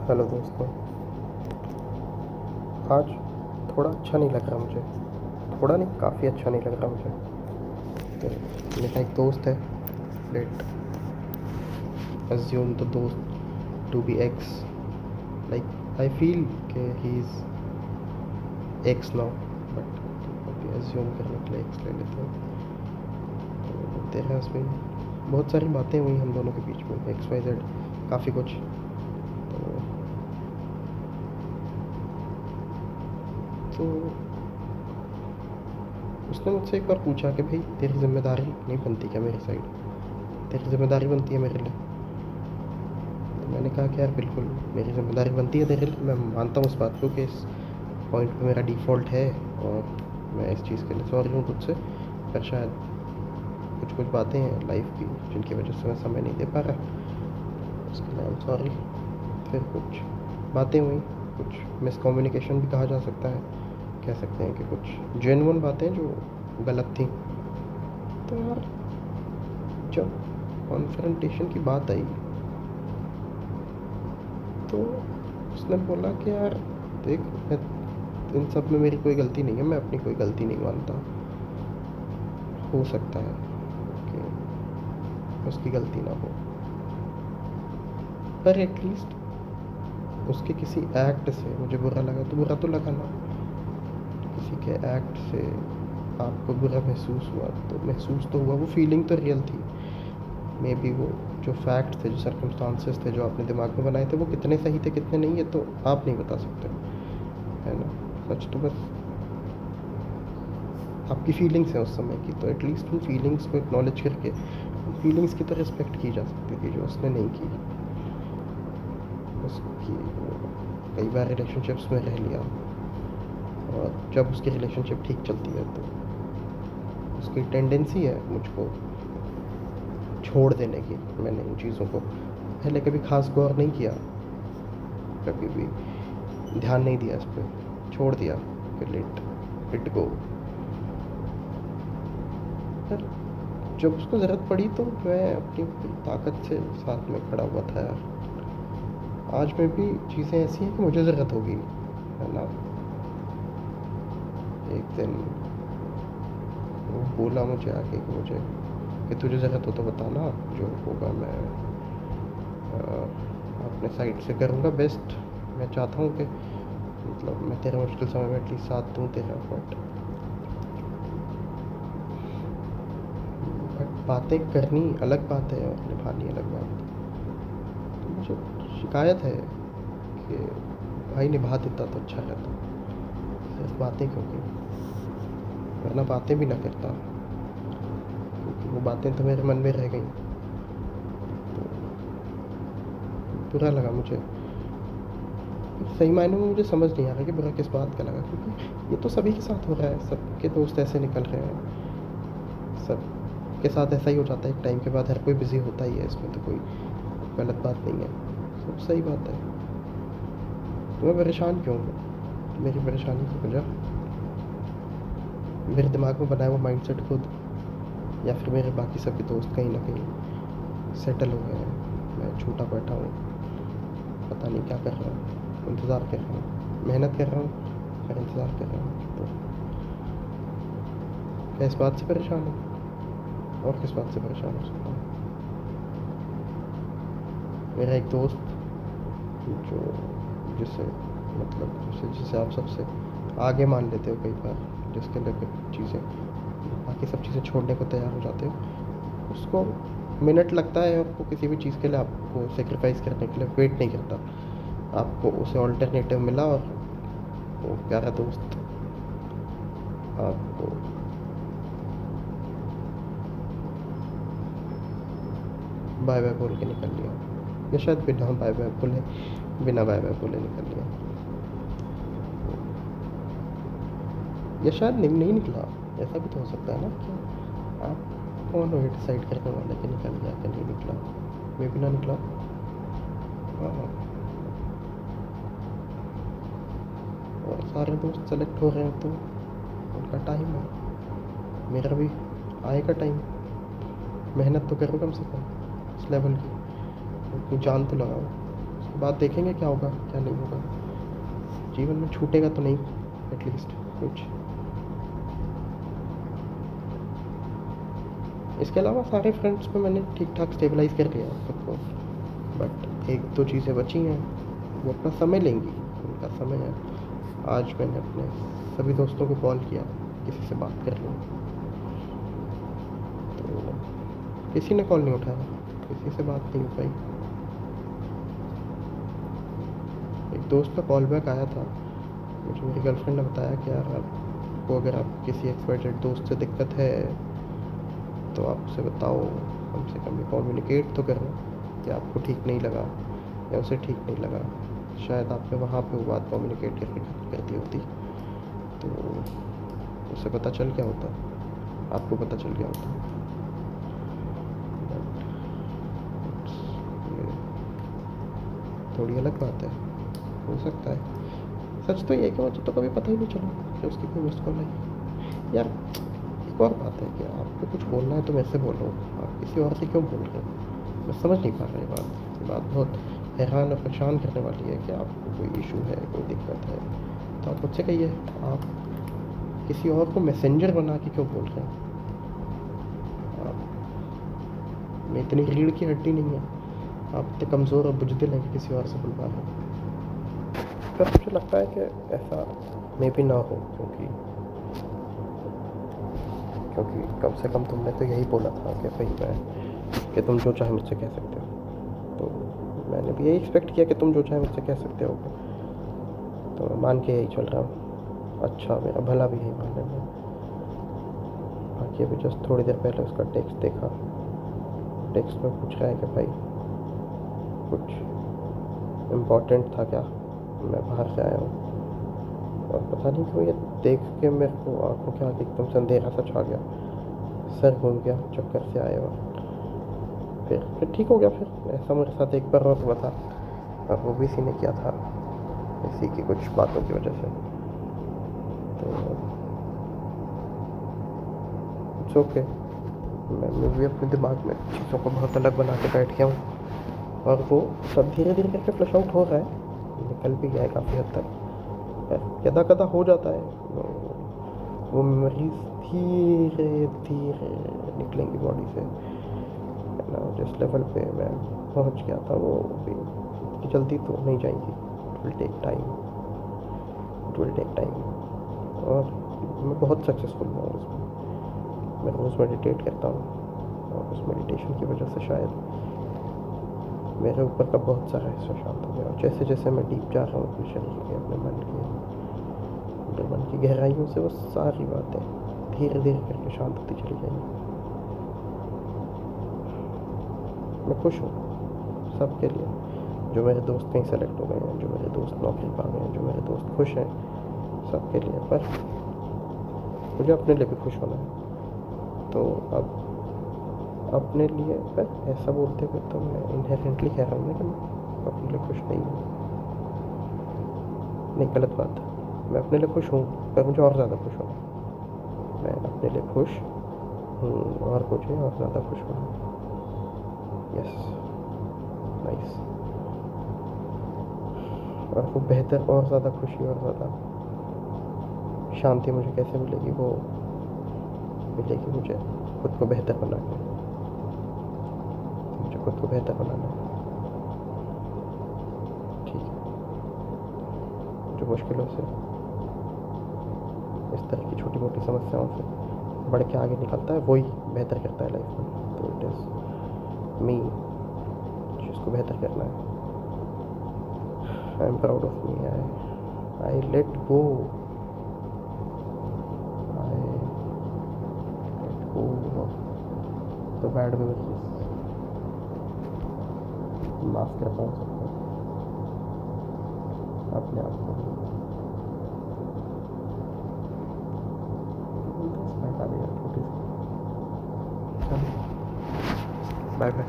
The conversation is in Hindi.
हेलो दोस्तों। आज थोड़ा अच्छा नहीं लग रहा मुझे। थोड़ा नहीं, काफ़ी अच्छा नहीं लग रहा मुझे। तो मेरा एक दोस्त है, लेट assume the दोस्त to be X, like I feel कि he is X now, but अभी assume करने के लिए X ले लेते हैं। तो there has been बहुत सारी बातें हुई हम दोनों के बीच में, XYZ काफ़ी कुछ। तो उसने मुझसे एक बार पूछा कि भाई तेरी जिम्मेदारी नहीं बनती क्या मेरी साइड, तेरी जिम्मेदारी बनती है मेरे लिए। तो मैंने कहा कि यार बिल्कुल मेरी जिम्मेदारी बनती है तेरे लिए, मैं मानता हूँ इस बात को कि इस पॉइंट पे मेरा डिफ़ॉल्ट है और मैं इस चीज़ के लिए सॉरी हूँ तुझसे। पर शायद कुछ कुछ बातें हैं लाइफ की जिनकी वजह से मैं समय नहीं दे पा रहा, उसके लिए आई एम सॉरी। फिर कुछ बातें हुई, कुछ मिसकम्युनिकेशन भी कहा जा सकता है, कह सकते हैं कि कुछ जेन्युइन बातें जो गलत थी। तो यार जब कॉन्फ्रंटेशन की बात आई तो उसने बोला कि यार देख, मैं इन सब में मेरी कोई गलती नहीं है, मैं अपनी कोई गलती नहीं मानता। हो सकता है कि उसकी गलती ना हो, पर एटलीस्ट उसके किसी एक्ट से मुझे बुरा लगा तो बुरा तो लगा ना। किसी के एक्ट से आपको बुरा महसूस हुआ तो महसूस तो हुआ, वो फीलिंग तो रियल थी। मे बी वो जो फैक्ट थे, जो सर्कमस्टांसेस थे जो आपने दिमाग में बनाए थे, वो कितने सही थे कितने नहीं, ये तो आप नहीं बता सकते, है ना। सच तो बस आपकी फीलिंग्स हैं उस समय की, तो एटलीस्ट उन फीलिंग्स को एक्नॉलेज करके उन फीलिंग्स की तो रिस्पेक्ट की जा सकती थी, जो उसने नहीं की। उसकी कई बार रिलेशनशिप्स में रह लिया, और जब उसकी रिलेशनशिप ठीक चलती है तो उसकी टेंडेंसी है मुझको छोड़ देने की। मैंने इन चीज़ों को पहले कभी खास गौर नहीं किया, कभी भी ध्यान नहीं दिया इस पर, छोड़ दिया कि लेट इट गो। पर जब उसको ज़रूरत पड़ी तो मैं अपनी पूरी ताकत से साथ में खड़ा हुआ था यार। आज में भी चीज़ें ऐसी हैं कि मुझे ज़रूरत होगी, है ना। एक दिन वो बोला मुझे आके कि तुझे ज़रूरत हो तो बताना, जो होगा मैं अपने साइड से करूँगा बेस्ट। मैं चाहता हूँ कि मतलब मैं तेरे मुश्किल समय में एटलीस्ट साथ दूँ तेरा, बट बातें करनी अलग बात है और निभानी अलग बात। तो मुझे शिकायत है कि भाई निभा देता तो अच्छा रहता, सिर्फ बातें क्यों की, वरना बातें भी ना करता, क्योंकि वो बातें तो मेरे मन में रह गई। तो बुरा लगा मुझे, सही मायनों में मुझे समझ नहीं आ रहा कि बुरा किस बात का लगा, क्योंकि ये तो सभी के साथ हो रहा है, सबके दोस्त ऐसे निकल रहे हैं, सब के साथ ऐसा ही हो जाता है एक टाइम के बाद। हर कोई बिज़ी होता ही है, इसमें तो कोई गलत बात नहीं है, सब सही बात है। तो मैं परेशान क्यों हूँ? मेरी परेशानी की वजह मेरे दिमाग में बनाया हुआ माइंडसेट खुद, या फिर मेरे बाकी सभी दोस्त कहीं ना कहीं सेटल हो गए हैं, मैं छूटा बैठा हूँ, पता नहीं क्या कर रहा हूँ, इंतज़ार कर रहा हूँ, मेहनत कर रहा हूँ फिर इंतज़ार कर रहा हूँ। तो क्या इस बात से परेशान हूँ? और किस बात से परेशान हो सकता हूँ? मेरा एक दोस्त जो जिसे जिसे आप सबसे आगे मान लेते हो कई बार, जिसके लिए कुछ चीज़ें बाकी सब चीज़ें छोड़ने को तैयार हो जाते हो, उसको मिनट लगता है और वो किसी भी चीज़ के लिए आपको सेक्रीफाइस करने के लिए वेट नहीं करता। आपको उसे ऑल्टरनेटिव मिला और वो प्यारा दोस्त आपको बाय बाय बोल के निकल लिया, या शायद बिना बाय बाय बोले निकल लिया, या शायद नहीं निकला। ऐसा भी तो हो सकता है ना कि आप कौन हो ये डिसाइड करने वाले कि निकल गया कि नहीं निकला, मैं भी ना निकला। हाँ, और सारे दोस्त सेलेक्ट हो रहे हैं तो उनका टाइम है, मेरा भी आएगा टाइम। मेहनत तो करो कम से कम इस लेवल की, अपनी जान तो लगाओ, उसके बाद देखेंगे क्या होगा क्या नहीं होगा। जीवन में छूटेगा तो नहीं एटलीस्ट कुछ। इसके अलावा सारे फ्रेंड्स पे मैंने ठीक ठाक स्टेबलाइज कर लिया खुद को, बट एक दो चीज़ें बची हैं, वो अपना समय लेंगी, उनका समय है। आज मैंने अपने सभी दोस्तों को कॉल किया, किसी से बात कर लूँ, तो किसी ने कॉल नहीं उठाया, किसी से बात नहीं हो पाई। एक दोस्त का कॉल बैक आया था, मुझे मेरी गर्लफ्रेंड ने बताया कि यार आपको अगर आप किसी एक्सपर्टेड दोस्त से दिक्कत है तो आप उसे बताओ, कम से कम ये कम्युनिकेट तो करो कि आपको ठीक नहीं लगा या उसे ठीक नहीं लगा। शायद आपने वहाँ पे वो बात कम्युनिकेट कर दी होती तो उसे पता चल गया होता, आपको पता चल गया होता। ये थोड़ी अलग बात है, हो सकता है। सच तो ये है कि मुझे तो कभी पता ही नहीं चला कि उसकी कोई मिस कॉल आई। यार एक और बात है कि आपको कुछ बोलना है तो मैं से बोलो, आप किसी और से क्यों बोल रहे हो? मैं समझ नहीं पा रहा ये बात बहुत हैरान और परेशान करने वाली है कि आपको कोई इशू है, कोई दिक्कत है तो आप मुझसे कहिए। आप किसी और को मैसेंजर बना के क्यों बोल रहे हैं? आप में इतनी रीढ़ की हड्डी नहीं है, आप इतने कमज़ोर और बुजदिल हैं कि किसी और से बुलवा रहे हैं। पर मुझे लगता है कि ऐसा मे भी ना हो, क्योंकि कम से कम तुमने तो यही बोला था कि भाई कि तुम जो चाहे मुझसे कह सकते हो, तो मैंने भी यही एक्सपेक्ट किया कि तुम जो चाहे मुझसे कह सकते हो, तो मैं मान के यही चल रहा हूँ। अच्छा, मेरा भला भी यही मान लेना। बाकी अभी जस्ट थोड़ी देर पहले उसका टेक्स्ट देखा, टेक्स्ट में पूछ रहा है कि भाई कुछ इम्पोर्टेंट था क्या, मैं बाहर से आया हूँ। और पता नहीं क्यों ये देख के मेरे को आंखों के आगे एकदम से अंधेरा सा छा गया, सर घूम गया, चक्कर से आए और फिर ठीक हो गया। फिर ऐसा मेरे साथ एक बार और हुआ था, और वो भी इसी ने किया था, इसी की कुछ बातों की वजह से। तो इट्स ओके, मैं भी अपने दिमाग में चीज़ों को बहुत अलग बना के बैठ गया हूँ, और वो सब धीरे धीरे करके फ्लश आउट हो रहा है, निकल भी गया है काफ़ी हद तक। कदा कदा हो जाता है, वो मेमोरीज धीरे धीरे निकलेंगी बॉडी से, है ना। जिस लेवल पे मैं पहुंच गया था वो भी जल्दी तो नहीं जाएंगी, इट विल टेक टाइम। और मैं बहुत सक्सेसफुल हुआ उसमें। मैं रोज़ मेडिटेट करता हूँ, और उस मेडिटेशन की वजह से शायद मेरे ऊपर का बहुत सारा हिस्सा शांत हो गया। और जैसे जैसे मैं डीप जा रहा हूँ अपने शरीर के, अपने मन की गहराइयों से, वो सारी बातें धीरे धीरे करके शांत होती चली जाएंगी। मैं खुश हूँ सबके लिए, जो मेरे दोस्त कहीं सेलेक्ट हो गए हैं, जो मेरे दोस्त नौकरी पा गए हैं, जो मेरे दोस्त खुश हैं, सबके लिए। पर मुझे अपने लिए भी खुश होना है। तो अब अपने लिए पर ऐसा बोलते हुए तो मैं इनहेरेंटली कह रहा हूँ ना कि मैं अपने लिए खुश नहीं हूँ। नहीं, गलत बात है, मैं अपने लिए खुश हूँ, पर मुझे और ज़्यादा खुश होना है। मैं अपने लिए खुश हूँ और मुझे और ज़्यादा खुश होना है। Yes, nice. और वो बेहतर और ज़्यादा खुशी और ज़्यादा शांति मुझे कैसे मिलेगी? वो मिलेगी मुझे खुद को बेहतर बना के। मुझे खुद को बेहतर बनाना है, ठीक है। जो मुश्किलों से, इस तरह की छोटी मोटी समस्याओं से बढ़ के आगे निकलता है, वही बेहतर करता है लाइफ में। तो इट इज़ मी जिसको बेहतर करना है। I am proud of me. I let go the bad memories. माफ करता हूँ सबको, अपने आप को। छोटी सी, बाय बाय।